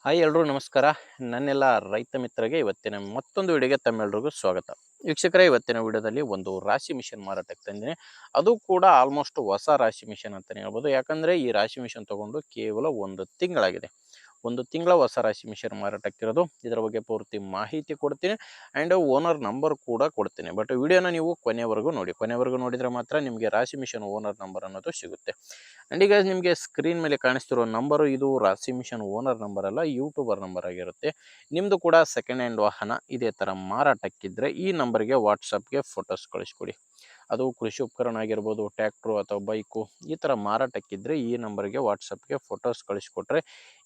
Hi ಎಲ್ರೂ ನಮಸ್ಕಾರ. ನನ್ನೆಲ್ಲ ರೈತ ಮಿತ್ರರಿಗೆ ಇವತ್ತಿನ ಮತ್ತೊಂದು ವಿಡಿಯೋಗೆ ತಮ್ಮೆಲ್ರಿಗೂ ಸ್ವಾಗತ. ವೀಕ್ಷಕರೇ, ಇವತ್ತಿನ ವಿಡಿಯೋದಲ್ಲಿ ಒಂದು ರಾಶಿ ಮಿಷನ್ ಮಾರಾಟಕ್ಕೆ ತಂದಿದ್ದೀನಿ. ಅದು ಕೂಡ ಆಲ್ಮೋಸ್ಟ್ ಹೊಸ ರಾಶಿ ಮಿಷನ್ ಅಂತಲೇ ಹೇಳ್ಬೋದು. ಯಾಕಂದರೆ ಈ ರಾಶಿ ಮಿಷನ್ ತೊಗೊಂಡು ಕೇವಲ ಒಂದು ತಿಂಗಳಾಗಿದೆ. ಒಂದು ತಿಂಗಳ ಹೊಸ ರಾಶಿ ಮಿಷನ್ ಮಾರಾಟಕ್ಕಿರೋದು. ಇದರ ಬಗ್ಗೆ ಪೂರ್ತಿ ಮಾಹಿತಿ ಕೊಡ್ತೀನಿ ಆ್ಯಂಡ್ ಓನರ್ ನಂಬರ್ ಕೂಡ ಕೊಡ್ತೀನಿ. ಬಟ್ ವಿಡಿಯೋನ ನೀವು ಕೊನೆವರೆಗೂ ನೋಡಿ. ಕೊನೆವರೆಗೂ ನೋಡಿದರೆ ಮಾತ್ರ ನಿಮಗೆ ರಾಶಿ ಮಿಷನ್ ಓನರ್ ನಂಬರ್ ಅನ್ನೋದು ಸಿಗುತ್ತೆ. ಆ್ಯಂಡ್ ಈಗ ನಿಮಗೆ ಸ್ಕ್ರೀನ್ ಮೇಲೆ ಕಾಣಿಸ್ತಿರೋ ನಂಬರು ಇದು ರಾಶಿ ಮಿಷನ್ ಓನರ್ ನಂಬರ್ ಅಲ್ಲ, ಯೂಟ್ಯೂಬರ್ ನಂಬರ್ ಆಗಿರುತ್ತೆ. ನಿಮ್ಮದು ಕೂಡ ಸೆಕೆಂಡ್ ಹ್ಯಾಂಡ್ ವಾಹನ ಇದೇ ಥರ ಮಾರಾಟಕ್ಕಿದ್ದರೆ ಈ ನಂಬರ್ಗೆ ವಾಟ್ಸಪ್ಗೆ ಫೋಟೋಸ್ ಕಳಿಸ್ಕೊಡಿ. ಅದು ಕೃಷಿ ಉಪಕರಣ ಆಗಿರ್ಬೋದು, ಟ್ಯಾಕ್ಟ್ರು ಅಥವಾ ಬೈಕು, ಈ ಥರ ಮಾರಾಟಕ್ಕಿದ್ದರೆ ಈ ನಂಬರ್ಗೆ ವಾಟ್ಸಪ್ಗೆ ಫೋಟೋಸ್ ಕಳಿಸ್ಕೊಟ್ರೆ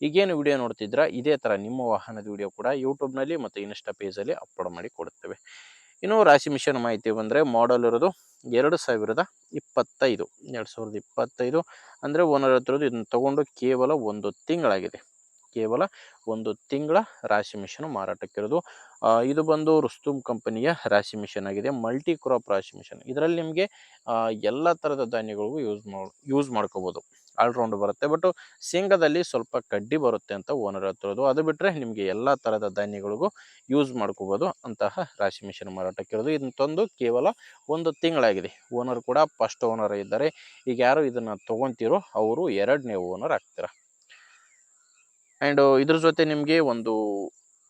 ಈಗೇನು ವಿಡಿಯೋ ನೋಡ್ತಿದ್ರ ಇದೇ ಥರ ನಿಮ್ಮ ವಾಹನದ ವಿಡಿಯೋ ಕೂಡ ಯೂಟ್ಯೂಬ್ನಲ್ಲಿ ಮತ್ತು ಇನ್ಸ್ಟಾ ಪೇಜಲ್ಲಿ ಅಪ್ಲೋಡ್ ಮಾಡಿ ಕೊಡುತ್ತೇವೆ. ಇನ್ನು ರಾಶಿ ಮಿಷನ್ ಮಾಹಿತಿ ಬಂದರೆ ಮಾಡಲ್ ಇರೋದು 2025 2025 ಅಂದರೆ ಓನರ್ ಹತ್ತಿರೋದು. ಇದನ್ನು ತೊಗೊಂಡು ಕೇವಲ ಒಂದು ತಿಂಗಳಾಗಿದೆ. ಕೇವಲ ಒಂದು ತಿಂಗಳ ರಾಶಿ ಮಿಷನ್ ಮಾರಾಟಕ್ಕಿರೋದು. ಇದು ಬಂದು ರುಸ್ತುಮ್ ಕಂಪನಿಯ ರಾಶಿ ಮಿಷನ್ ಆಗಿದೆ. ಮಲ್ಟಿ ಕ್ರಾಪ್ ರಾಶಿ ಮಿಷನ್. ಇದರಲ್ಲಿ ನಿಮಗೆ ಎಲ್ಲ ಥರದ ಧಾನ್ಯಗಳಿಗೂ ಯೂಸ್ ಮಾಡ್ಕೋಬೋದು. ಆಲ್ರೌಂಡ್ ಬರುತ್ತೆ. ಬಟ್ ಶೇಂಗಾದಲ್ಲಿ ಸ್ವಲ್ಪ ಕಡ್ಡಿ ಬರುತ್ತೆ ಅಂತ ಓನರ್ ಹತ್ತಿರೋದು. ಅದು ಬಿಟ್ಟರೆ ನಿಮಗೆ ಎಲ್ಲ ಥರದ ಧಾನ್ಯಗಳಿಗೂ ಯೂಸ್ ಮಾಡ್ಕೋಬೋದು ಅಂತಹ ರಾಶಿ ಮಿಷನ್ ಮಾರಾಟಕ್ಕಿರೋದು. ಇದನ್ನು ತಂದು ಕೇವಲ ಒಂದು ತಿಂಗಳಾಗಿದೆ. ಓನರ್ ಕೂಡ ಫಸ್ಟ್ ಓನರ್ ಇದ್ದಾರೆ. ಈಗ ಯಾರು ಇದನ್ನು ತೊಗೊತೀರೋ ಅವರು 2ನೇ ಓನರ್ ಆಗ್ತಾರೆ. ಆ್ಯಂಡ್ ಇದ್ರ ಜೊತೆ ನಿಮಗೆ ಒಂದು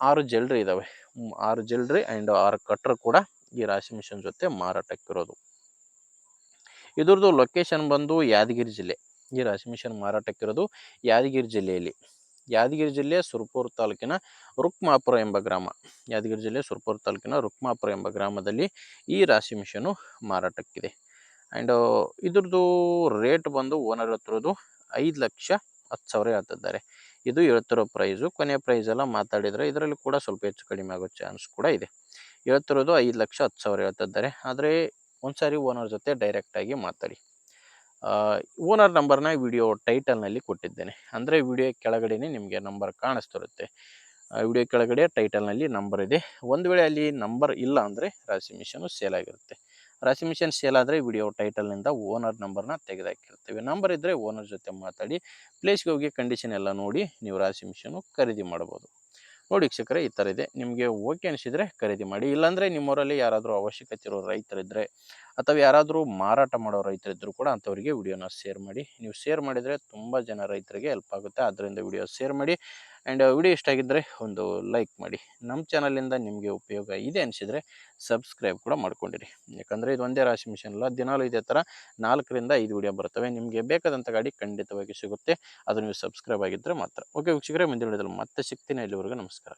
6 ಜಲ್ರಿ ಇದ್ದಾವೆ. 6 ಜಲ್ರಿ ಆ್ಯಂಡ್ 6 ಕಟ್ರ್ ಕೂಡ ಈ ರಾಶಿ ಮಿಷನ್ ಜೊತೆ ಮಾರಾಟಕ್ಕಿರೋದು. ಇದ್ರದ್ದು ಲೊಕೇಶನ್ ಬಂದು ಯಾದಗಿರಿ ಜಿಲ್ಲೆ. ಈ ರಾಶಿ ಮಿಷನ್ ಮಾರಾಟಕ್ಕಿರೋದು ಯಾದಗಿರಿ ಜಿಲ್ಲೆಯಲ್ಲಿ. ಯಾದಗಿರಿ ಜಿಲ್ಲೆ ಸುರಪುರ ತಾಲೂಕಿನ ರುಕ್ಮಾಪುರ ಎಂಬ ಗ್ರಾಮ. ಯಾದಗಿರಿ ಜಿಲ್ಲೆ ಸುರಪುರ ತಾಲೂಕಿನ ರುಕ್ಮಾಪುರ ಎಂಬ ಗ್ರಾಮದಲ್ಲಿ ಈ ರಾಶಿ ಮಿಷನು ಮಾರಾಟಕ್ಕಿದೆ. ಆ್ಯಂಡ್ ಇದ್ರದ್ದು ರೇಟ್ ಬಂದು ಓನರ್ ಹತ್ತಿರೋದು 5,10,000 ಹೇಳ್ತಿದ್ದಾರೆ. ಇದು ಹೇಳ್ತಿರೋ ಪ್ರೈಸು. ಕೊನೆಯ ಪ್ರೈಸ್ ಎಲ್ಲ ಮಾತಾಡಿದರೆ ಇದರಲ್ಲಿ ಕೂಡ ಸ್ವಲ್ಪ ಹೆಚ್ಚು ಕಡಿಮೆ ಆಗೋ ಚಾನ್ಸ್ ಕೂಡ ಇದೆ. ಹೇಳ್ತಿರೋದು 5,10,000 ಹೇಳ್ತಿದ್ದಾರೆ. ಆದರೆ ಒಂದ್ಸಾರಿ ಓನರ್ ಜೊತೆ ಡೈರೆಕ್ಟಾಗಿ ಮಾತಾಡಿ. ಓನರ್ ನಂಬರ್ನ ವಿಡಿಯೋ ಟೈಟಲ್ನಲ್ಲಿ ಕೊಟ್ಟಿದ್ದೇನೆ. ಅಂದರೆ ವಿಡಿಯೋ ಕೆಳಗಡೆನೇ ನಿಮಗೆ ನಂಬರ್ ಕಾಣಿಸ್ತಿರುತ್ತೆ. ವಿಡಿಯೋ ಕೆಳಗಡೆ ಟೈಟಲ್ನಲ್ಲಿ ನಂಬರ್ ಇದೆ. ಒಂದು ವೇಳೆ ಅಲ್ಲಿ ನಂಬರ್ ಇಲ್ಲ ಅಂದರೆ ರಾಶಿ ಮಿಷನು ಸೇಲ್ ಆಗಿರುತ್ತೆ. ರಾಶಿ ಮಿಷನ್ ಸೇಲ್ ಆದರೆ ವಿಡಿಯೋ ಟೈಟಲ್ನಿಂದ ಓನರ್ ನಂಬರ್ನ ತೆಗೆದಾಕಿರ್ತೀವಿ. ನಂಬರ್ ಇದ್ದರೆ ಓನರ್ ಜೊತೆ ಮಾತಾಡಿ ಪ್ಲೇಸ್ಗೆ ಹೋಗಿ ಕಂಡೀಷನ್ ಎಲ್ಲ ನೋಡಿ ನೀವು ರಾಶಿ ಮಿಷನು ಖರೀದಿ ಮಾಡ್ಬೋದು. ನೋಡಿ ವೀಕ್ಷಕರೇ, ಈ ಥರ ಇದೆ. ನಿಮಗೆ ಓಕೆ ಅನಿಸಿದರೆ ಖರೀದಿ ಮಾಡಿ. ಇಲ್ಲಾಂದರೆ ನಿಮ್ಮೂರಲ್ಲಿ ಯಾರಾದರೂ ಅವಶ್ಯಕತೆ ಇರೋ ರೈತರಿದ್ದರೆ ಅಥವಾ ಯಾರಾದರೂ ಮಾರಾಟ ಮಾಡೋ ರೈತರಿದ್ದರೂ ಕೂಡ ಅಂಥವರಿಗೆ ವಿಡಿಯೋನ ಶೇರ್ ಮಾಡಿ. ನೀವು ಶೇರ್ ಮಾಡಿದರೆ ತುಂಬ ಜನ ರೈತರಿಗೆ ಹೆಲ್ಪ್ ಆಗುತ್ತೆ. ಆದ್ದರಿಂದ ವಿಡಿಯೋ ಶೇರ್ ಮಾಡಿ. ಆ್ಯಂಡ್ ವಿಡಿಯೋ ಇಷ್ಟ ಆಗಿದ್ದರೆ ಒಂದು ಲೈಕ್ ಮಾಡಿ. ನಮ್ಮ ಚಾನಲಿಂದ ನಿಮಗೆ ಉಪಯೋಗ ಇದೆ ಅನಿಸಿದರೆ ಸಬ್ಸ್ಕ್ರೈಬ್ ಕೂಡ ಮಾಡ್ಕೊಂಡಿರಿ. ಯಾಕಂದರೆ ಇದು ಒಂದೇ ರಾಶಿ ಮಿಷನ್ ಅಲ್ಲ, ದಿನಾಲೂ ಇದೇ ಥರ 4ರಿಂದ 5 ವಿಡಿಯೋ ಬರ್ತವೆ. ನಿಮಗೆ ಬೇಕಾದಂಥ ಗಾಡಿ ಖಂಡಿತವಾಗಿ ಸಿಗುತ್ತೆ. ಅದು ನೀವು ಸಬ್ಸ್ಕ್ರೈಬ್ ಆಗಿದ್ದರೆ ಮಾತ್ರ. ಓಕೆ ವೀಕ್ಷಕರೇ, ಮುಂದಿನ ವಿಡಿಯೋದಲ್ಲಿ ಮತ್ತೆ ಸಿಗ್ತೀನಿ. ಇಲ್ಲಿವರೆಗೂ ನಮಸ್ಕಾರ.